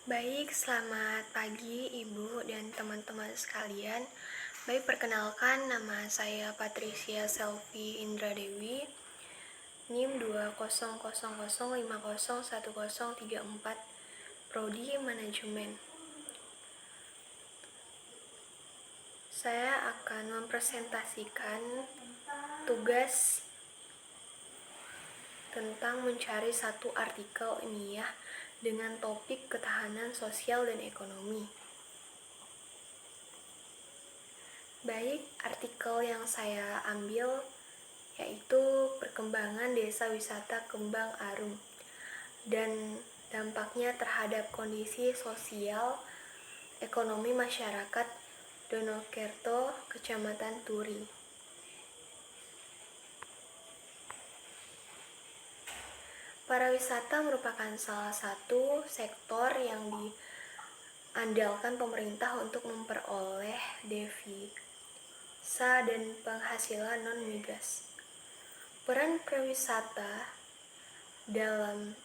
Baik, selamat pagi Ibu dan teman-teman sekalian. Baik, perkenalkan nama saya Patricia Selvi Indradewi, NIM 200050104, Prodi Manajemen. Saya akan mempresentasikan tugas tentang mencari satu artikel ilmiah dengan topik ketahanan sosial dan ekonomi. Baik, artikel yang saya ambil yaitu perkembangan desa wisata Kembang Arum dan dampaknya terhadap kondisi sosial ekonomi masyarakat Donokerto, Kecamatan Turi. Pariwisata merupakan salah satu sektor yang diandalkan pemerintah untuk memperoleh devisa dan penghasilan non-migas. Peran pariwisata dalam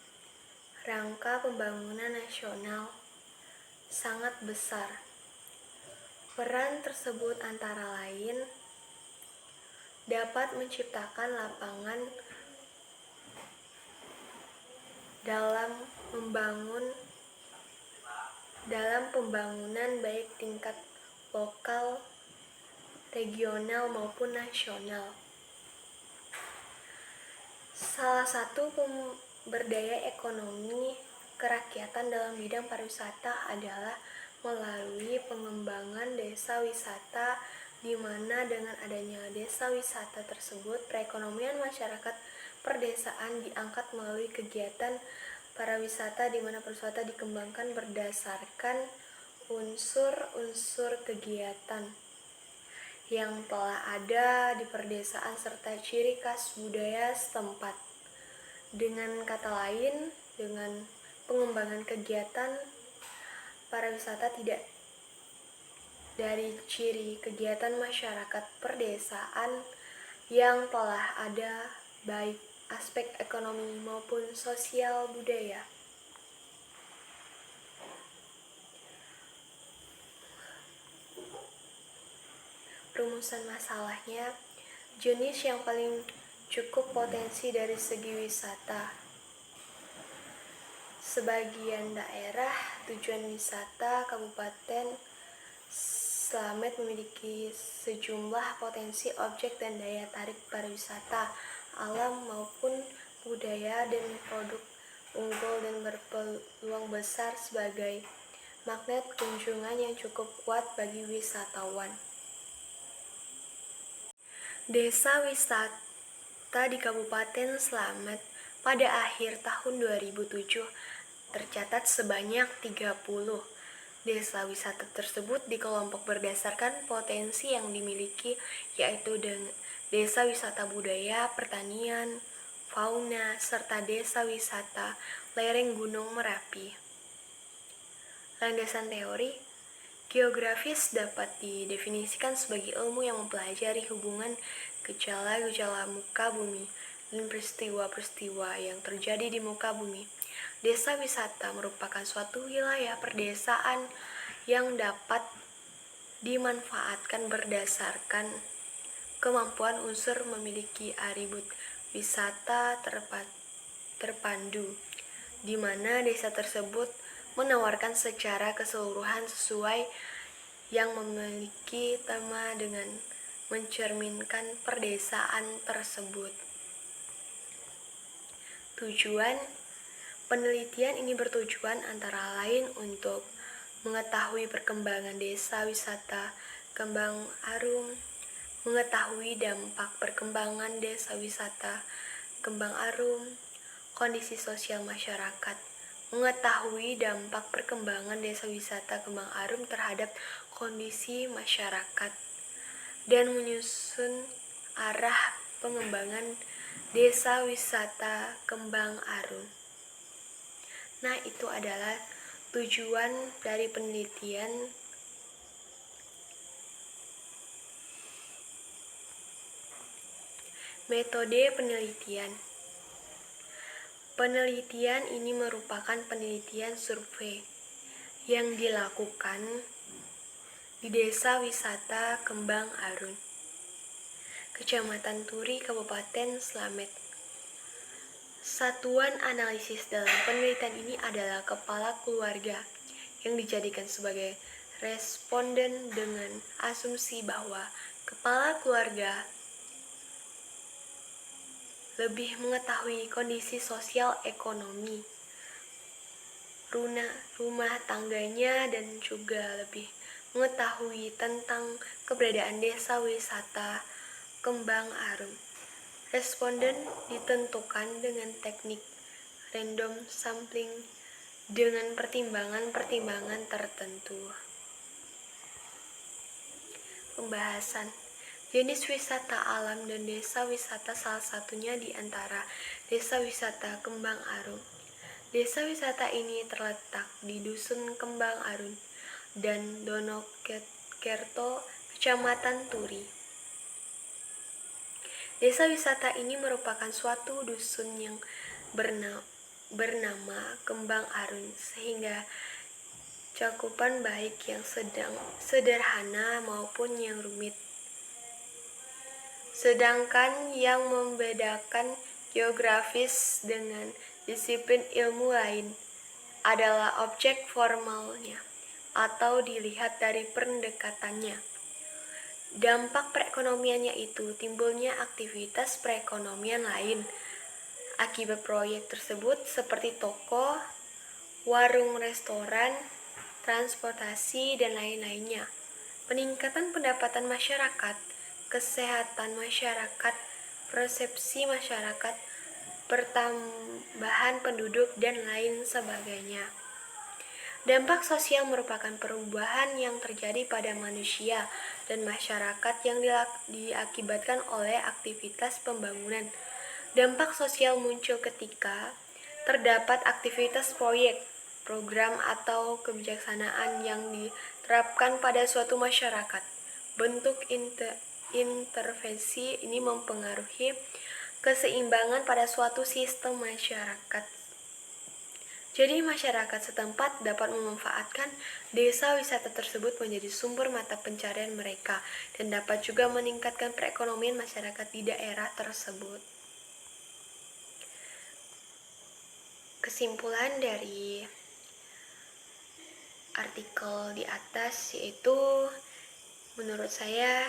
rangka pembangunan nasional sangat besar. Peran tersebut antara lain dapat menciptakan lapangan dalam pembangunan baik tingkat lokal, regional maupun nasional. Salah satu pemberdaya ekonomi kerakyatan dalam bidang pariwisata adalah melalui pengembangan desa wisata, di mana dengan adanya desa wisata tersebut, perekonomian masyarakat perdesaan diangkat melalui kegiatan pariwisata, di mana pariwisata dikembangkan berdasarkan unsur-unsur kegiatan yang telah ada di perdesaan serta ciri khas budaya setempat. Dengan kata lain, dengan pengembangan kegiatan pariwisata tidak dari ciri kegiatan masyarakat perdesaan yang telah ada, baik aspek ekonomi maupun sosial budaya. Rumusan masalahnya, jenis yang paling cukup potensi dari segi wisata. Sebagian daerah tujuan wisata Kabupaten Slamet memiliki sejumlah potensi objek dan daya tarik pariwisata alam maupun budaya dan produk unggul dan berpeluang besar sebagai magnet kunjungan yang cukup kuat bagi wisatawan. Desa wisata di Kabupaten Slamet pada akhir tahun 2007 tercatat sebanyak 30. Desa wisata tersebut dikelompok berdasarkan potensi yang dimiliki, yaitu desa wisata budaya, pertanian, fauna, serta desa wisata lereng Gunung Merapi. Landasan teori geografis dapat didefinisikan sebagai ilmu yang mempelajari hubungan gejala-gejala muka bumi dan peristiwa-peristiwa yang terjadi di muka bumi. Desa wisata merupakan suatu wilayah perdesaan yang dapat dimanfaatkan berdasarkan kemampuan unsur memiliki atribut wisata terpandu, di mana desa tersebut menawarkan secara keseluruhan sesuai yang memiliki tema dengan mencerminkan perdesaan tersebut. Tujuan penelitian ini bertujuan antara lain untuk mengetahui perkembangan desa wisata Kembang Arum, mengetahui dampak perkembangan desa wisata Kembang Arum, kondisi sosial masyarakat, mengetahui dampak perkembangan desa wisata Kembang Arum terhadap kondisi masyarakat, dan menyusun arah pengembangan desa wisata Kembang Arum. Nah, itu adalah tujuan dari penelitian. Metode penelitian. Penelitian ini merupakan penelitian survei yang dilakukan di Desa Wisata Kembang Arun, Kecamatan Turi, Kabupaten Slamet. Satuan analisis dalam penelitian ini adalah kepala keluarga yang dijadikan sebagai responden dengan asumsi bahwa kepala keluarga lebih mengetahui kondisi sosial ekonomi rumah tangganya dan juga lebih mengetahui tentang keberadaan desa wisata Kembang Arum. Responden ditentukan dengan teknik random sampling dengan pertimbangan-pertimbangan tertentu. Pembahasan jenis wisata alam dan desa wisata, salah satunya di antara desa wisata Kembang Arum. Desa wisata ini terletak di Dusun Kembang Arun dan Donokerto, Kecamatan Turi. Desa wisata ini merupakan suatu dusun yang bernama Kembang Arun, sehingga cakupan baik yang sederhana maupun yang rumit. Sedangkan yang membedakan geografis dengan disiplin ilmu lain adalah objek formalnya atau dilihat dari pendekatannya. Dampak perekonomiannya itu timbulnya aktivitas perekonomian lain akibat proyek tersebut seperti toko, warung restoran, transportasi, dan lain-lainnya. Peningkatan pendapatan masyarakat, kesehatan masyarakat, persepsi masyarakat, pertambahan penduduk, dan lain sebagainya. Dampak sosial merupakan perubahan yang terjadi pada manusia dan masyarakat yang diakibatkan oleh aktivitas pembangunan. Dampak sosial muncul ketika terdapat aktivitas proyek, program, atau kebijaksanaan yang diterapkan pada suatu masyarakat. Bentuk intervensi ini mempengaruhi keseimbangan pada suatu sistem masyarakat. Jadi masyarakat setempat dapat memanfaatkan desa wisata tersebut menjadi sumber mata pencarian mereka dan dapat juga meningkatkan perekonomian masyarakat di daerah tersebut. Kesimpulan dari artikel di atas yaitu menurut saya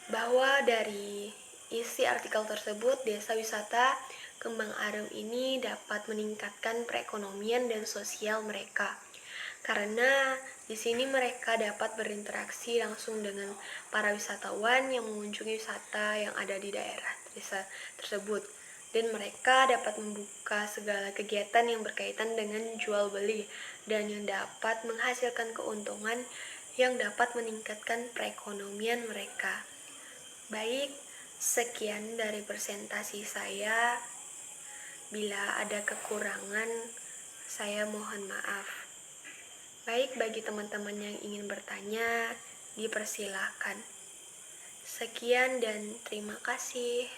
bahwa dari isi artikel tersebut, desa wisata Kembang Arum ini dapat meningkatkan perekonomian dan sosial mereka. Karena di sini mereka dapat berinteraksi langsung dengan para wisatawan yang mengunjungi wisata yang ada di daerah desa tersebut. Dan mereka dapat membuka segala kegiatan yang berkaitan dengan jual beli dan yang dapat menghasilkan keuntungan yang dapat meningkatkan perekonomian mereka. Baik, sekian dari presentasi saya. Bila ada kekurangan, saya mohon maaf. Baik, bagi teman-teman yang ingin bertanya, dipersilahkan. Sekian dan terima kasih.